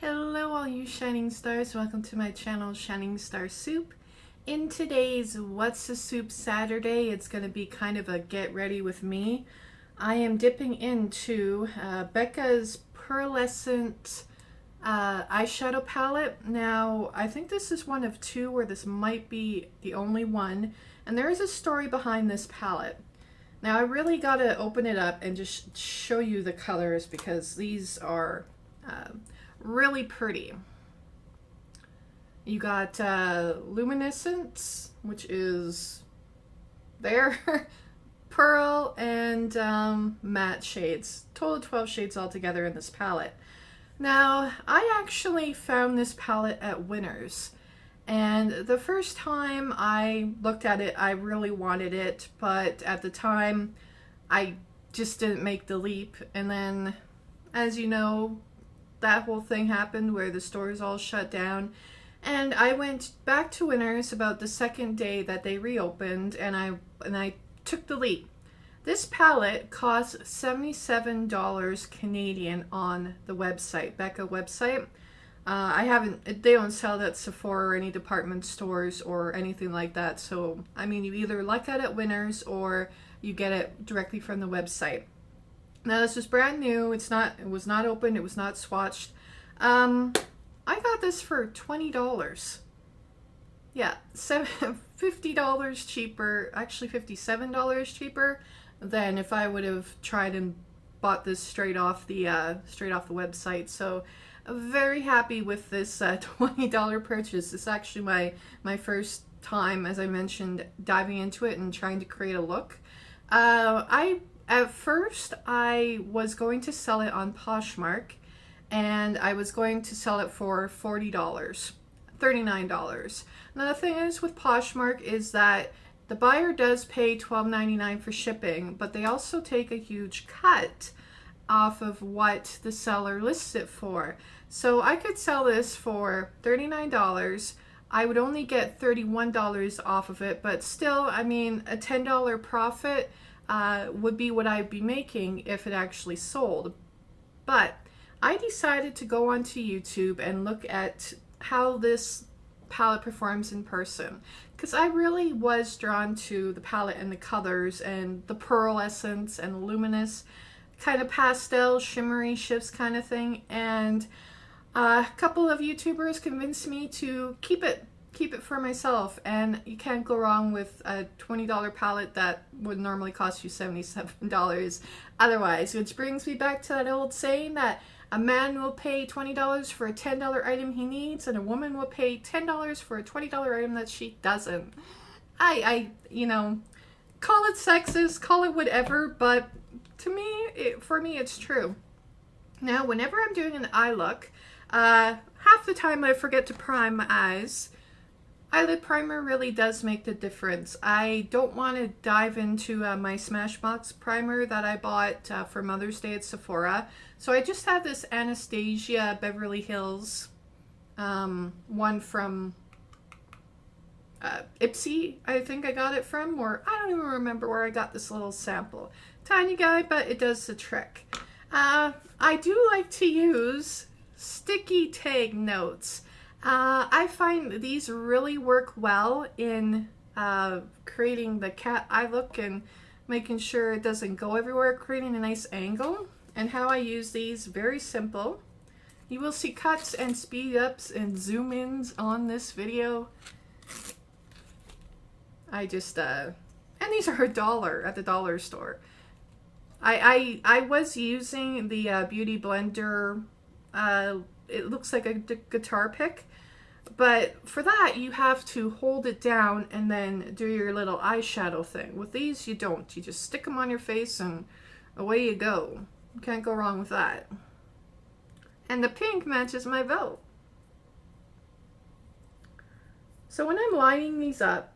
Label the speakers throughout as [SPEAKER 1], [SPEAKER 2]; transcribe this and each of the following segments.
[SPEAKER 1] Hello all you shining stars, welcome to my channel Shining Star Soup. In today's What's the Soup Saturday, it's going to be kind of a get ready with me. I am dipping into Becca's Pearlescent eyeshadow palette. Now I think this is one of two, or this might be the only one, and there is a story behind this palette. Now I really got to open it up and just show you the colors because these are really pretty. You got Luminous, which is there, pearl, and matte shades. Total 12 shades altogether in this palette. Now, I actually found this palette at Winners. And the first time I looked at it, I really wanted it. But at the time, I just didn't make the leap. And then, as you know, that whole thing happened where the stores all shut down, and I went back to Winners about the second day that they reopened, and I took the leap. This palette costs $77 Canadian on the website, Becca website. They don't sell that at Sephora or any department stores or anything like that. So, I mean, you either look at it at Winners or you get it directly from the website. Now this is brand new. It was not open. It was not swatched. I got this for $20. Yeah, $50 cheaper. Actually, $57 cheaper than if I would have tried and bought this straight off the website. So, I'm very happy with this $20 purchase. It's actually my first time, as I mentioned, diving into it and trying to create a look. At first, I was going to sell it on Poshmark, and I was going to sell it for $40, $39. Now, the thing is with Poshmark is that the buyer does pay $12.99 for shipping, but they also take a huge cut off of what the seller lists it for. So I could sell this for $39. I would only get $31 off of it, but still, I mean, a $10 profit would be what I'd be making if it actually sold. But I decided to go onto YouTube and look at how this palette performs in person, because I really was drawn to the palette and the colors and the pearlescence and the luminous kind of pastel shimmery shifts kind of thing. And a couple of YouTubers convinced me to keep it for myself, and you can't go wrong with a $20 palette that would normally cost you $77 otherwise, which brings me back to that old saying that a man will pay $20 for a $10 item he needs, and a woman will pay $10 for a $20 item that she doesn't. You know, call it sexist, call it whatever, but to me, for me, it's true. Now, whenever I'm doing an eye look, half the time I forget to prime my eyes. Eyelid primer really does make the difference. I don't want to dive into my Smashbox primer that I bought for Mother's Day at Sephora. So I just have this Anastasia Beverly Hills one from Ipsy, I think I got it from, or I don't even remember where I got this little sample. Tiny guy, but it does the trick. I do like to use sticky tag notes. I find these really work well in creating the cat eye look and making sure it doesn't go everywhere, creating a nice angle. And how I use these, very simple. You will see cuts and speed ups and zoom ins on this video. I just, and these are $1 at the dollar store. I was using the Beauty Blender, it looks like a guitar pick. But for that, you have to hold it down and then do your little eyeshadow thing. With these, you don't. You just stick them on your face and away you go. You can't go wrong with that. And the pink matches my belt. So when I'm lining these up,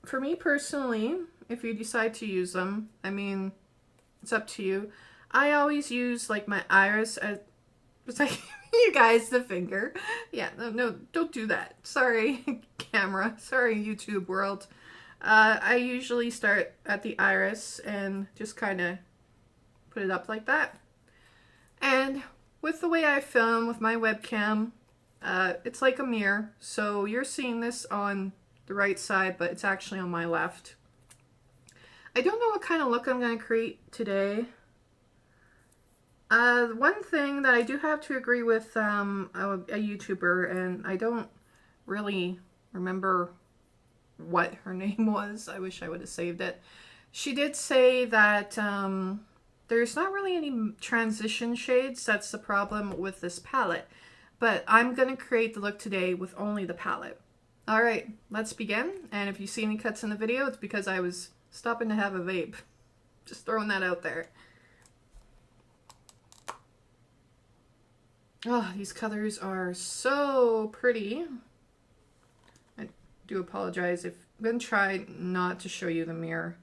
[SPEAKER 1] for me personally, if you decide to use them, I mean, it's up to you. I always use like my iris as, it's like, you guys, the finger. Yeah, no, don't do that. Sorry, camera. Sorry, YouTube world. I usually start at the iris and just kind of put it up like that. And with the way I film with my webcam, it's like a mirror. So you're seeing this on the right side, but it's actually on my left. I don't know what kind of look I'm going to create today. One thing that I do have to agree with a YouTuber, and I don't really remember what her name was. I wish I would have saved it. She did say that there's not really any transition shades. That's the problem with this palette. But I'm going to create the look today with only the palette. Alright, let's begin. And if you see any cuts in the video, it's because I was stopping to have a vape. Just throwing that out there. Oh, these colors are so pretty. I do apologize if I'm going to try not to show you the mirror.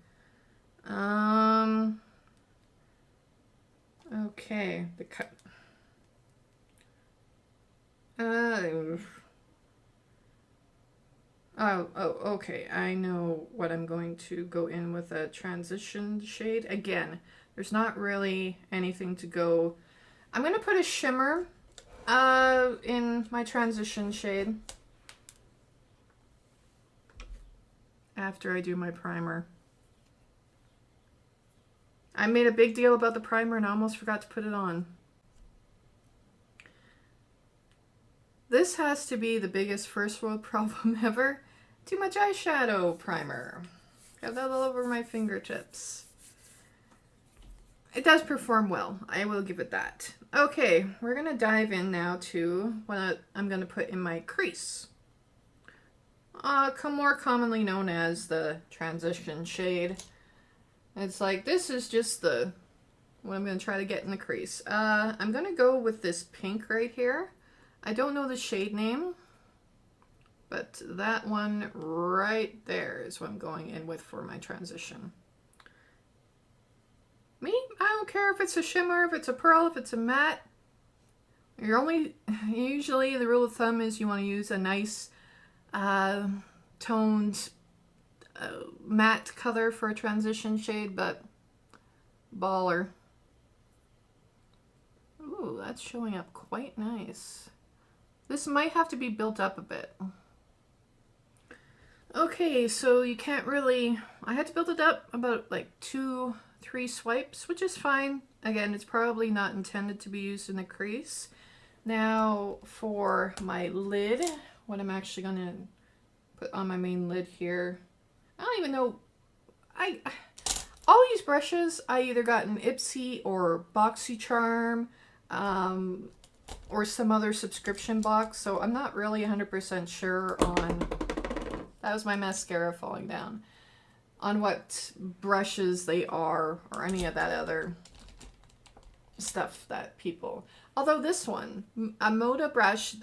[SPEAKER 1] Okay, the cut. Okay. I know what I'm going to go in with a transition shade. Again, there's not really anything to go. I'm going to put a shimmer in my transition shade after I do my primer. I made a big deal about the primer and I almost forgot to put it on. This has to be the biggest first world problem ever. Too much eyeshadow primer. Got that all over my fingertips. It does perform well. I will give it that. Okay, we're going to dive in now to what I'm going to put in my crease. More commonly known as the transition shade. It's like, this is just what I'm going to try to get in the crease. I'm going to go with this pink right here. I don't know the shade name, but that one right there is what I'm going in with for my transition. Me, I don't care if it's a shimmer, if it's a pearl, if it's a matte. Usually the rule of thumb is you want to use a nice toned matte color for a transition shade, but baller. Ooh, that's showing up quite nice. This might have to be built up a bit. Okay, so you can't really, I had to build it up about like 2-3 swipes, which is fine. Again, it's probably not intended to be used in the crease. Now for my lid, what I'm actually going to put on my main lid here. I don't even know, all these brushes I either got in Ipsy or BoxyCharm, or some other subscription box, so I'm not really 100% sure on, that was my mascara falling down, on what brushes they are or any of that other stuff that people, although this one, a Moda brush,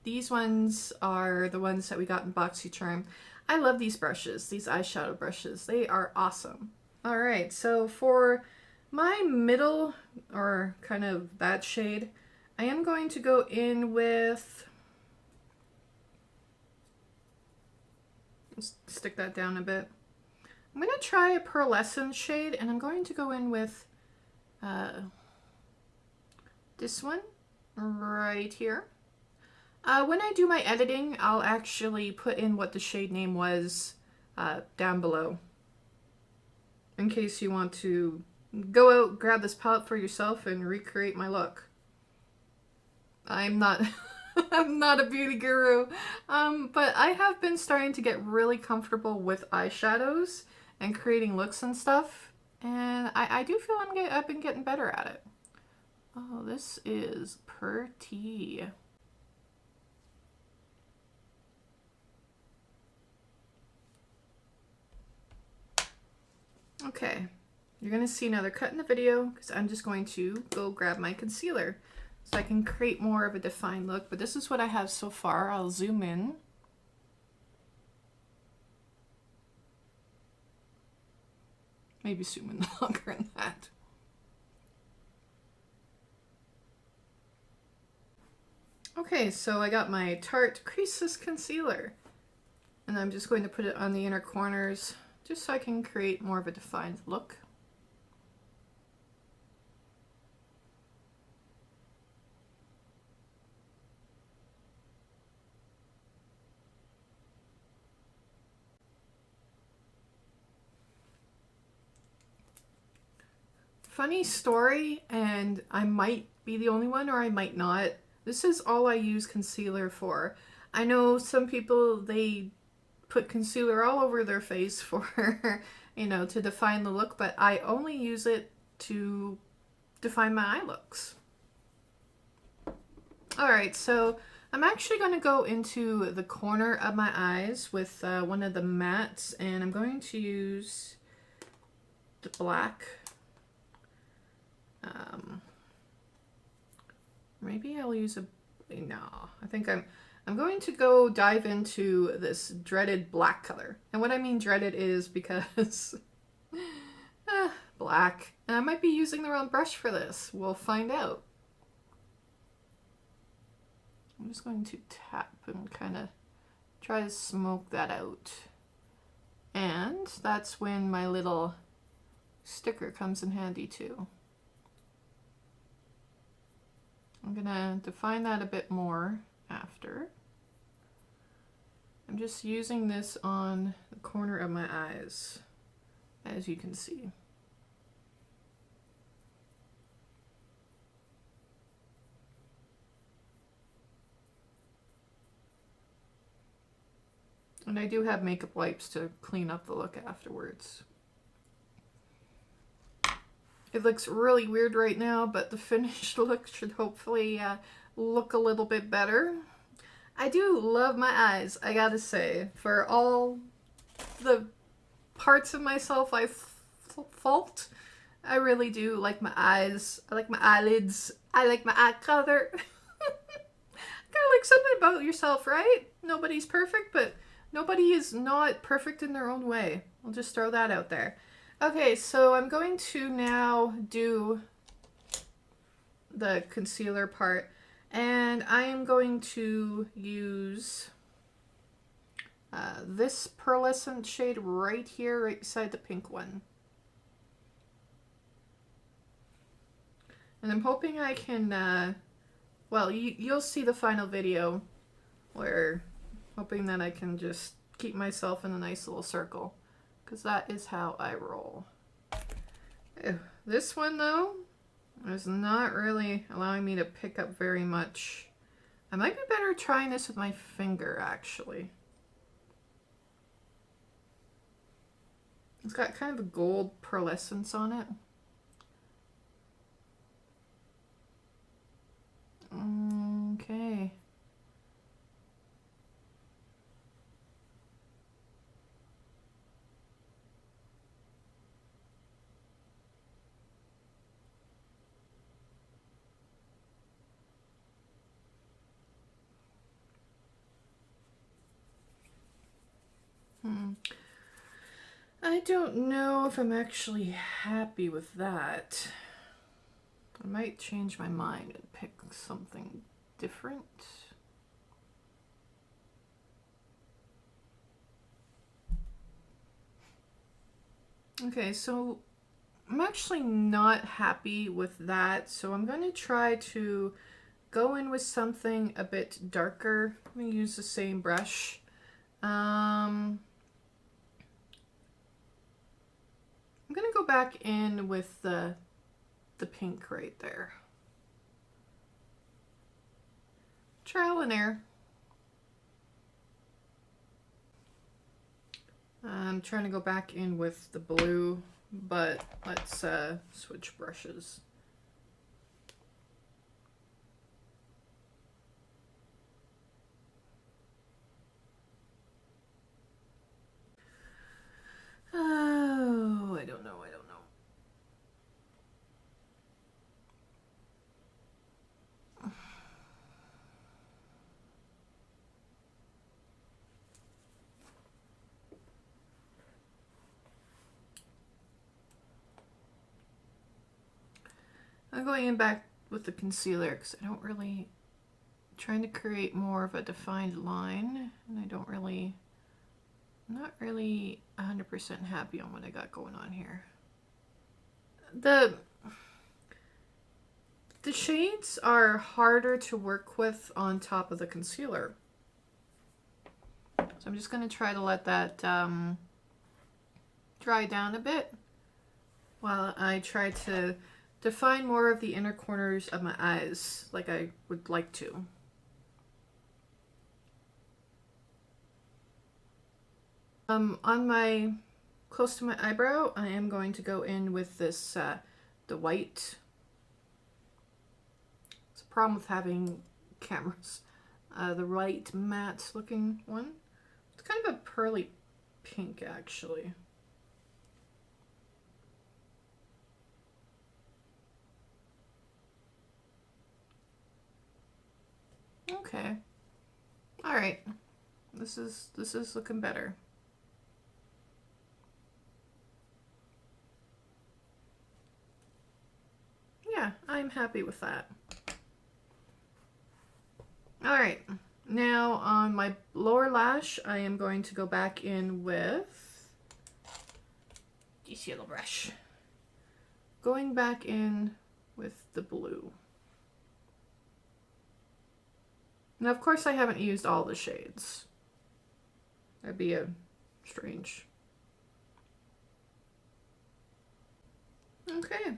[SPEAKER 1] these ones are the ones that we got in BoxyCharm. I love these brushes, these eyeshadow brushes, they are awesome. Alright, so for my middle, or kind of that shade, I am going to go in with, let's stick that down a bit. I'm going to try a pearlescent shade, and I'm going to go in with this one right here. When I do my editing, I'll actually put in what the shade name was down below, in case you want to go out, grab this palette for yourself, and recreate my look. I'm not I'm not a beauty guru, but I have been starting to get really comfortable with eyeshadows and creating looks and stuff, and I do feel I've been getting better at it. Oh, this is pretty. Okay, you're going to see another cut in the video because I'm just going to go grab my concealer so I can create more of a defined look, but this is what I have so far. I'll zoom in. Maybe zoom in longer than that. Okay, so I got my Tarte Creaseless Concealer, and I'm just going to put it on the inner corners just so I can create more of a defined look. Funny story, and I might be the only one or I might not. This is all I use concealer for. I know some people, they put concealer all over their face for, you know, to define the look, but I only use it to define my eye looks. Alright, so I'm actually going to go into the corner of my eyes with one of the mattes, and I'm going to use the black. Maybe I'll use no, I think I'm going to go dive into this dreaded black color. And what I mean dreaded is because black. And I might be using the wrong brush for this. We'll find out. I'm just going to tap and kind of try to smoke that out. And that's when my little sticker comes in handy too. I'm gonna define that a bit more after. I'm just using this on the corner of my eyes, as you can see. And I do have makeup wipes to clean up the look afterwards. It looks really weird right now, but the finished look should hopefully look a little bit better. I do love my eyes, I gotta say. For all the parts of myself I fault, I really do like my eyes. I like my eyelids. I like my eye color. Kind of like something about yourself, right? Nobody's perfect, but nobody is not perfect in their own way. I'll just throw that out there. Okay, so I'm going to now do the concealer part, and I am going to use this pearlescent shade right here, right beside the pink one. And I'm hoping I can, well, you'll see the final video where hoping that I can just keep myself in a nice little circle, because that is how I roll. This one, though, is not really allowing me to pick up very much. I might be better trying this with my finger, actually. It's got kind of a gold pearlescence on it. Okay. I don't know if I'm actually happy with that. I might change my mind and pick something different. Okay, so I'm actually not happy with that, so I'm going to try to go in with something a bit darker. I'm going to use the same brush. I'm going to go back in with the pink right there. Trial and error. I'm trying to go back in with the blue, but let's switch brushes. Oh, I don't know. I'm going in back with the concealer because I don't really, trying to create more of a defined line, and I don't really, I'm not really 100% happy on what I got going on here. The shades are harder to work with on top of the concealer. So I'm just going to try to let that dry down a bit. while I try to define more of the inner corners of my eyes like I would like to. On my, close to my eyebrow, I am going to go in with this, the white. It's a problem with having cameras. The white matte looking one. It's kind of a pearly pink actually. Okay. All right. This is looking better. Yeah, I'm happy with that. All right. Now on my lower lash, I am going to go back in with this yellow brush. Going back in with the blue. Now, of course, I haven't used all the shades. That'd be a strange. Okay.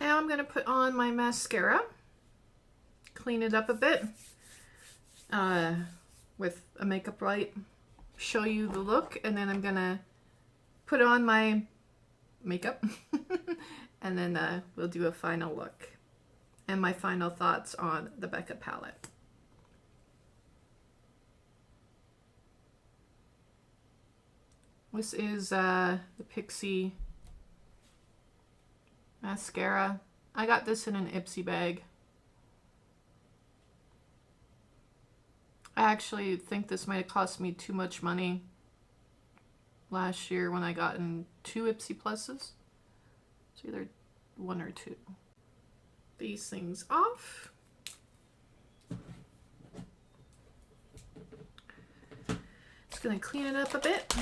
[SPEAKER 1] Now I'm going to put on my mascara. Clean it up a bit with a makeup light. Show you the look, and then I'm gonna put on my makeup and then we'll do a final look and my final thoughts on the Becca palette. This is the Pixie mascara. I got this in an Ipsy bag. I actually think this might have cost me too much money last year when I got in 2 Ipsy Pluses. It's either 1 or 2. These things off. Just gonna clean it up a bit.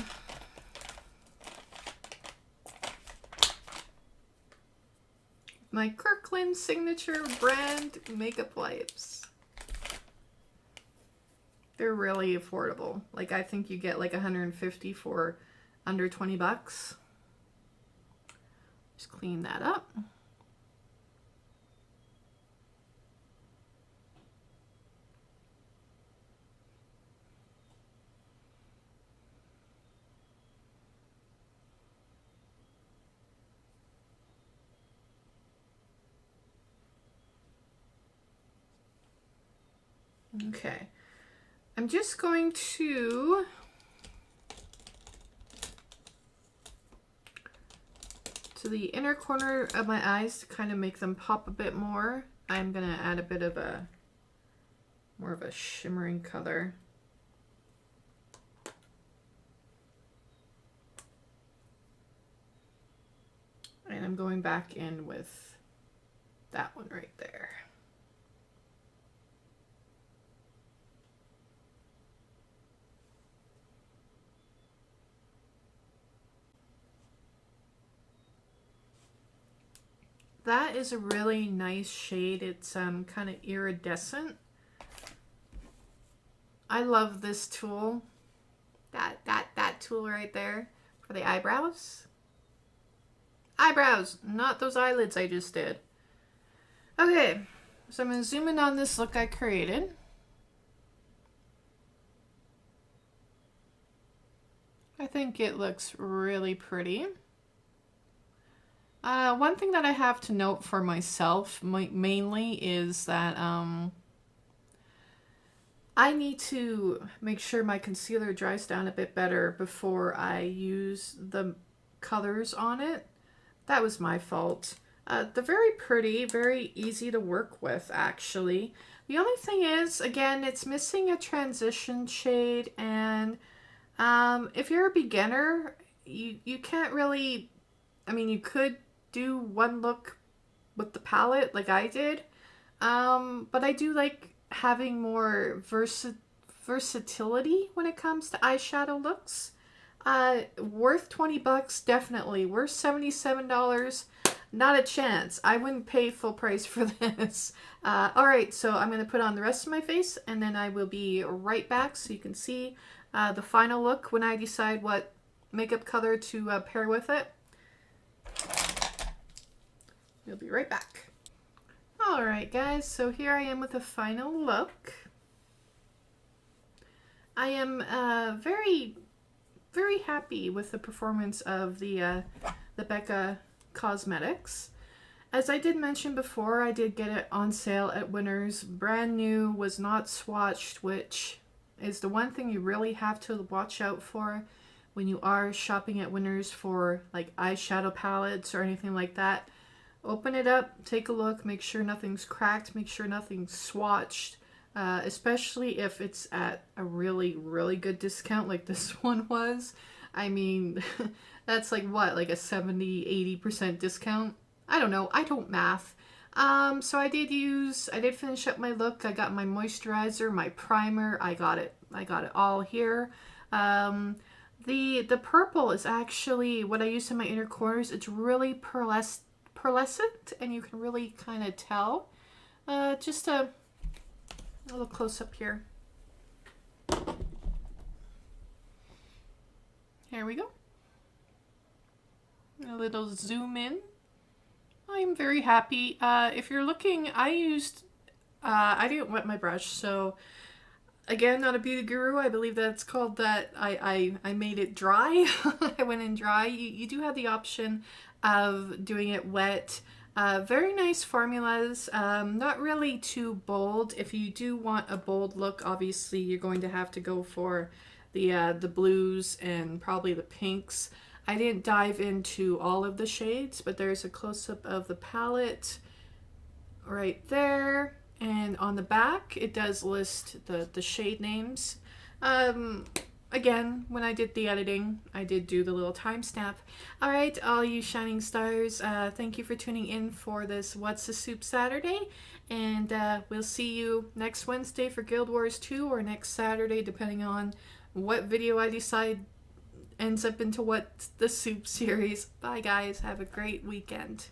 [SPEAKER 1] My Kirkland signature brand makeup wipes. They're really affordable. Like, I think you get like 150 for under 20 bucks. Just clean that up. Okay. I'm just going to the inner corner of my eyes to kind of make them pop a bit more. I'm going to add a bit of a more of a shimmering color. And I'm going back in with that one right there. That is a really nice shade. It's kind of iridescent. I love this tool. That tool right there for the eyebrows. Eyebrows, not those eyelids I just did. Okay, so I'm going to zoom in on this look I created. I think it looks really pretty. One thing that I have to note for myself mainly is that I need to make sure my concealer dries down a bit better before I use the colors on it. That was my fault. They're very pretty, very easy to work with actually. The only thing is, again, it's missing a transition shade, and if you're a beginner, you can't really, I mean, you could do one look with the palette like I did, but I do like having more versatility when it comes to eyeshadow looks. Worth 20 bucks, definitely. Worth $77. Not a chance. I wouldn't pay full price for this. Alright, so I'm going to put on the rest of my face, and then I will be right back so you can see the final look when I decide what makeup color to pair with it. We'll be right back. Alright guys, so here I am with the final look. I am very happy with the performance of the Becca Cosmetics. As I did mention before, I did get it on sale at Winners. Brand new, was not swatched, which is the one thing you really have to watch out for when you are shopping at Winners for like eyeshadow palettes or anything like that. Open it up, take a look, make sure nothing's cracked, make sure nothing's swatched. Especially if it's at a really good discount like this one was. I mean, that's like what, like a 70-80% discount? I don't know, I don't math. So I did finish up my look. I got my moisturizer, my primer, I got it all here. The purple is actually what I use in my inner corners. It's really pearlescent, and you can really kind of tell. Just a little close up here. Here we go. A little zoom in. I'm very happy. If you're looking, I didn't wet my brush, so again, not a beauty guru. I believe that's called that. I made it dry. I went in dry. You do have the option of doing it wet. Very nice formulas, not really too bold. If you do want a bold look, obviously you're going to have to go for the blues and probably the pinks. I didn't dive into all of the shades, but there's a close-up of the palette right there, and on the back it does list the shade names. Again, when I did the editing, I did do the little timestamp. Alright, all you shining stars, thank you for tuning in for this What's the Soup Saturday, and we'll see you next Wednesday for Guild Wars 2, or next Saturday, depending on what video I decide ends up into What's the Soup series. Bye guys, have a great weekend.